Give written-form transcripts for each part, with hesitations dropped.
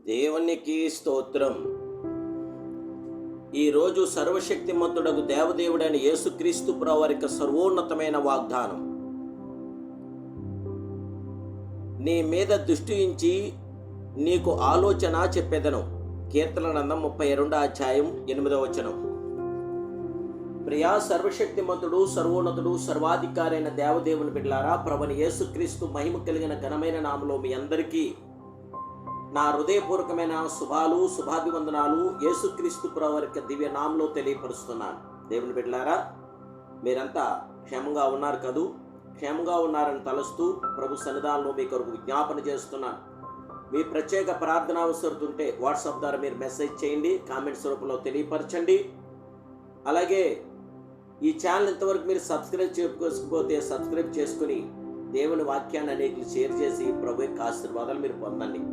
దేవునికి స్తోత్రం. ఈరోజు సర్వశక్తిమంతుడగు దేవదేవుడైన యేసుక్రీస్తు ప్రభువారికి సర్వోన్నతమైన వాగ్దానం. నీ మీద దృష్టి ఉంచి నీకు ఆలోచన చెప్పెదను. కీర్తన గ్రంథం 32:8. ప్రియా సర్వశక్తిమంతుడు, సర్వోన్నతుడు, సర్వాధికారి అయిన దేవదేవుని బిడ్డలారా, ప్రభువైన యేసుక్రీస్తు మహిమ కలిగిన ఘనమైన నామములో మీ అందరికీ నా హృదయపూర్వకమైన శుభాభివందనాలు యేసుక్రీస్తు ప్రభువారికి దివ్య నామములో తెలియపరుస్తున్నాను. దేవుని బిడ్డలారా, మీరంతా క్షేమంగా ఉన్నారు కదూ? క్షేమంగా ఉన్నారని తలుస్తూ ప్రభు సన్నిధానంలో మీ కొరకు విజ్ఞాపన చేస్తున్నాను. మీ ప్రత్యేక ప్రార్థన అవసరం ఉంటే వాట్సాప్ ద్వారా మీరు మెసేజ్ చేయండి, కామెంట్స్ రూపంలో తెలియపరచండి. అలాగే ఈ ఛానల్ ఇంతవరకు మీరు సబ్స్క్రైబ్ చేసుకోకపోతే సబ్స్క్రైబ్ చేసుకుని దేవుని వాక్యాన్ని అనేకులు షేర్ చేసి ప్రభు యొక్క ఆశీర్వాదాలు మీరు పొందండి.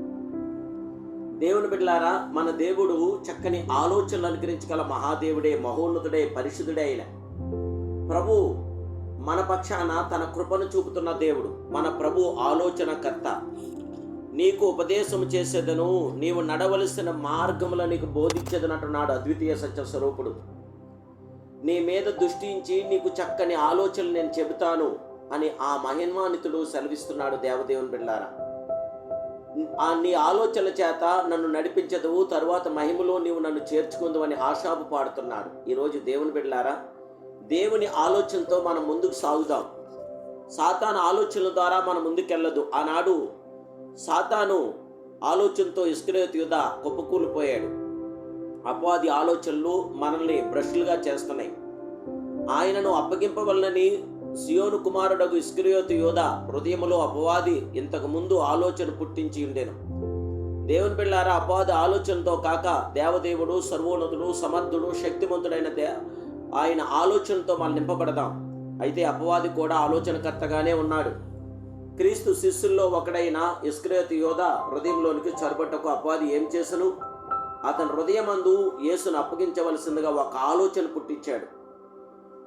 దేవుని బిడ్డలారా, మన దేవుడు చక్కని ఆలోచనలు అనుకరించగల మహాదేవుడే, మహోన్నతుడే, పరిశుద్ధుడే అయిన ప్రభు మన పక్షాన తన కృపను చూపుతున్న దేవుడు. మన ప్రభు ఆలోచనకర్త. నీకు ఉపదేశం చేసేదను, నీవు నడవలసిన మార్గములను నీకు బోధించేదనంటున్నాడు అద్వితీయ సత్య స్వరూపుడు. నీ మీద దృష్టించి నీకు చక్కని ఆలోచనలు నేను చెబుతాను అని ఆ మహిమాన్వితుడు సెలవిస్తున్నాడు. దేవదేవుని బిడ్డలారా, నీ ఆలోచనల చేత నన్ను నడిపించదువు, తరువాత మహిమలో నీవు నన్ను చేర్చుకుందు అని ఆశాపు పాడుతున్నాడు. ఈరోజు దేవుని బిడ్డలారా, దేవుని ఆలోచనతో మనం ముందుకు సాగుదాం. సాతాను ఆలోచనల ద్వారా మనం ముందుకెళ్ళదు. ఆనాడు సాతాను ఆలోచనతో ఇస్కరియోతు యూదా కుప్పకూలిపోయాడు. అపవాది ఆలోచనలు మనల్ని బ్రష్లుగా చేస్తున్నాయి. ఆయనను అప్పగింపవలనని సియోను కుమారుడగు ఇస్కరియోతు యూదా హృదయములో అపవాది ఇంతకు ముందు ఆలోచన పుట్టించి ఉండెను. దేవుని బిడ్డలారా, అపవాది ఆలోచనతో కాక దేవదేవుడు సర్వోన్నతుడు, సమర్థుడు, శక్తిమంతుడైన ఆయన ఆలోచనతో మనం నింపబడదాం. అయితే అపవాది కూడా ఆలోచనకర్తగానే ఉన్నాడు. క్రీస్తు శిష్యుల్లో ఒకడైన ఇస్కరియోతు యూదా హృదయంలోనికి చొరబట్టకు అపవాది ఏం చేసను? అతని హృదయమందు యేసును అప్పగించవలసిందిగా ఒక ఆలోచన పుట్టించాడు.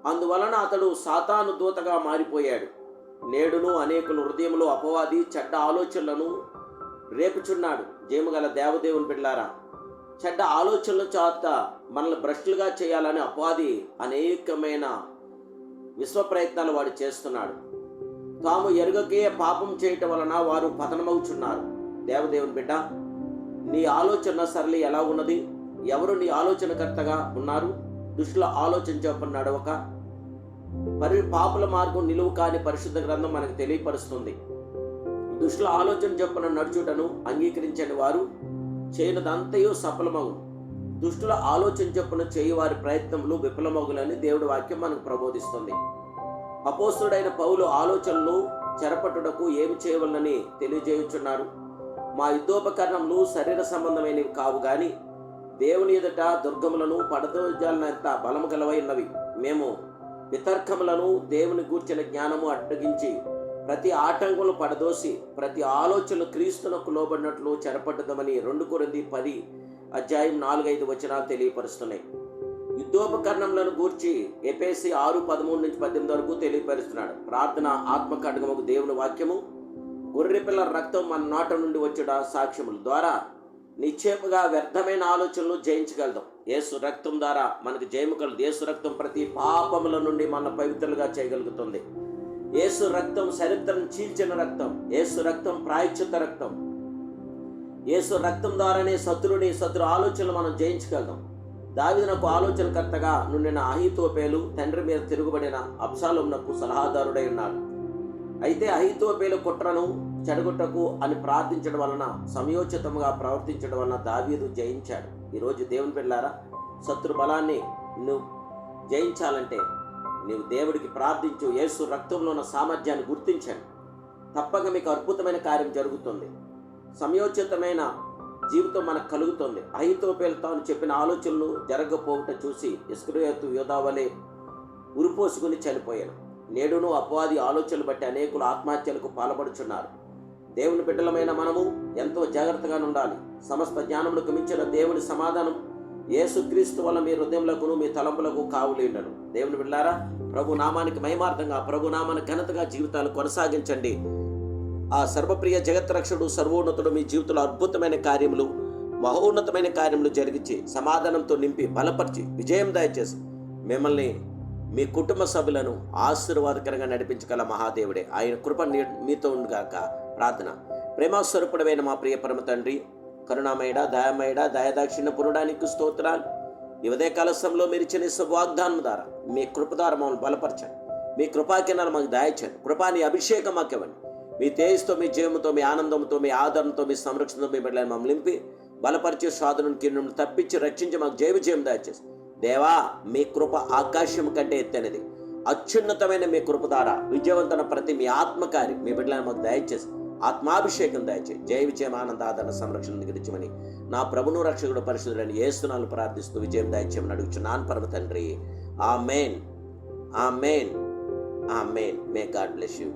అందువలన అతడు సాతాను దూతగా మారిపోయాడు. నేడును అనేకుల హృదయంలో అపవాది చెడ్డ ఆలోచనలను రేపుచున్నాడు. జయముగల దేవదేవుని బిడ్డలారా, చెడ్డ ఆలోచనల చేత మనల్ని భ్రష్టులుగా చేయాలని అపవాది అనేకమైన విశ్వ ప్రయత్నాలు వాడు చేస్తున్నాడు. తాము ఎరుగకే పాపం చేయటం వలన వారు పతనమవుచున్నారు. దేవదేవుని బిడ్డ, నీ ఆలోచన సరళి ఎలా ఉన్నది? ఎవరు నీ ఆలోచనకర్తగా ఉన్నారు? దుష్టుల ఆలోచన చొప్పున నడవక పాపుల మార్గం నిలువు కాని పరిశుద్ధ గ్రంథం మనకు తెలియపరుస్తుంది. దుష్టుల ఆలోచన చొప్పున నడుచుటను అంగీకరించని వారు చేయనదంతయు సఫలమగు. దుష్టుల ఆలోచన చొప్పున చేయువారి ప్రయత్నములు విఫలమగులని దేవుడి వాక్యం మనకు ప్రబోధిస్తుంది. అపోస్తుడైన పౌలు ఆలోచనలు చెరపట్టుటకు ఏమి చేయవలనని తెలియజేయుచున్నారు. మా యుద్ధోపకరణములు శరీర సంబంధమైనవి కావు గాని దేవుని ఎదుట దుర్గములను పడదోజాలనంత బలము గలవై ఉన్నవి. మేము వితర్కములను దేవుని గూర్చిన జ్ఞానము అడ్డగించి ప్రతి ఆటంకములు పడదోసి ప్రతి ఆలోచనలు క్రీస్తునకు లోబడినట్లు చెరపట్టుదామని 2 కొరింథీ 10:4-5 తెలియపరుస్తున్నాయి. యుద్ధోపకరణములను గూర్చి ఎఫెసీ 6:13-18 వరకు తెలియపరుస్తున్నాడు. ప్రార్థన ఆత్మకడ్గముకు దేవుని వాక్యము, గొర్రెపిల్ల రక్తం మన నోట నుండి వచ్చుట సాక్ష్యముల ద్వారా నిశ్చయముగా వ్యర్థమైన ఆలోచనలు జయించగలదు. యేసు రక్తం ద్వారా మనకు జయము కలదు. యేసు రక్తం ప్రతి పాపముల నుండి మన పవిత్రులుగా చేయగలుగుతుంది. యేసు రక్తం చరిత్రను చీల్చిన రక్తం. యేసు రక్తం ప్రాయశ్చిత్త రక్తం. యేసు రక్తం ద్వారానే శత్రు ఆలోచనలు మనం జయించగలుగుతాం. దావీదునకు ఆలోచనకర్తగా నుండిన అహీతోపేలు తండ్రి మీద తిరుగుబడిన అబ్షాలోమునకు సలహాదారుడై ఉన్నాడు. అయితే అహీతోపేలు కుట్రను చెడగొట్టకు అని ప్రార్థించడం వలన, సమయోచితంగా ప్రవర్తించడం వలన దావీదు జయించాడు. ఈరోజు దేవుని బిడ్డలారా, శత్రు బలాన్ని నువ్వు జయించాలంటే నీవు దేవుడికి ప్రార్థించు. యేసు రక్తంలో ఉన్న సామర్థ్యాన్ని గుర్తించండి. తప్పక మీకు అద్భుతమైన కార్యం జరుగుతుంది. సమయోచితమైన జీవితం మనకు కలుగుతుంది. అహీతోపేలు తాను చెప్పిన ఆలోచనలు జరగకపోవట చూసి ఇస్కరియోతు యూదా వలె ఉరిపోసుకుని చనిపోయాను. నేడును అపవాది ఆలోచనలు బట్టి అనేకులు ఆత్మహత్యలకు పాల్పడుచున్నారు. దేవుని బిడ్డలమైన మనము ఎంతో జాగ్రత్తగా ఉండాలి. సమస్త జ్ఞానములకు మించిన దేవుని సమాధానం యేసుక్రీస్తు వల్ల మీ హృదయములకు మీ తలంపులకు కావులేండను. దేవుని బిడ్డలారా, ప్రభు నామానికి మహిమార్థంగా, ప్రభు నామానికి ఘనతగా జీవితాలు కొనసాగించండి. ఆ సర్వప్రియ జగత్రక్షుడు, సర్వోన్నతుడు మీ జీవితంలో అద్భుతమైన కార్యములు మహోన్నతమైన కార్యములు జరిగించి సమాధానంతో నింపి బలపరిచి విజయం దయచేసి మిమ్మల్ని మీ కుటుంబ సభ్యులను ఆశీర్వాదకరంగా నడిపించగల మహాదేవుడే. ఆయన కృప మీతో ఉండుగాక. ప్రార్థన. ప్రేమస్వరూపుడమైన మా ప్రియ పరమ తండ్రి, కరుణామయుడ, దయామయుడ, దయాదాక్షిణ్య పురుడానికి స్తోత్రాలు. ఈ ఉదయకాల సమయంలో మీరు ఇచ్చిన వాగ్దానం ద్వారా మీ కృప ద్వారా మమ్మల్ని బలపరచండి. మీ కృపాకిరణాలు మాకు దయచండి. కృపాని అభిషేకం మాకు ఇవ్వండి. మీ తేజస్తో, మీ జీవంతో, మీ ఆనందంతో, మీ ఆదరణతో, మీ సంరక్షణతో మీ బిడ్డలను మమ్మల్ని నింపి బలపరిచే సాధనను కిరణం తప్పించి రక్షించి మాకు జయ విజయం దయచేసి దేవా, మీ కృప ఆకాశం కంటే ఎత్తైనది. అత్యున్నతమైన మీ కృప ద్వారా విజయవంతన ప్రతి మీ ఆత్మకారి మీ బిడ్డలను మాకు దయచేసి ఆత్మాభిషేకం దయచేసి జయ విజయం, ఆనంద, ఆదరణ, సంరక్షణ దిగించమని నా ప్రభును రక్షకుడు పరిశుద్ధుడని యేసునామములో ప్రార్థిస్తూ విజయం దయచేయమని అడుగుచున్నాను పరమ తండ్రి. Amen, amen, amen. May God bless you.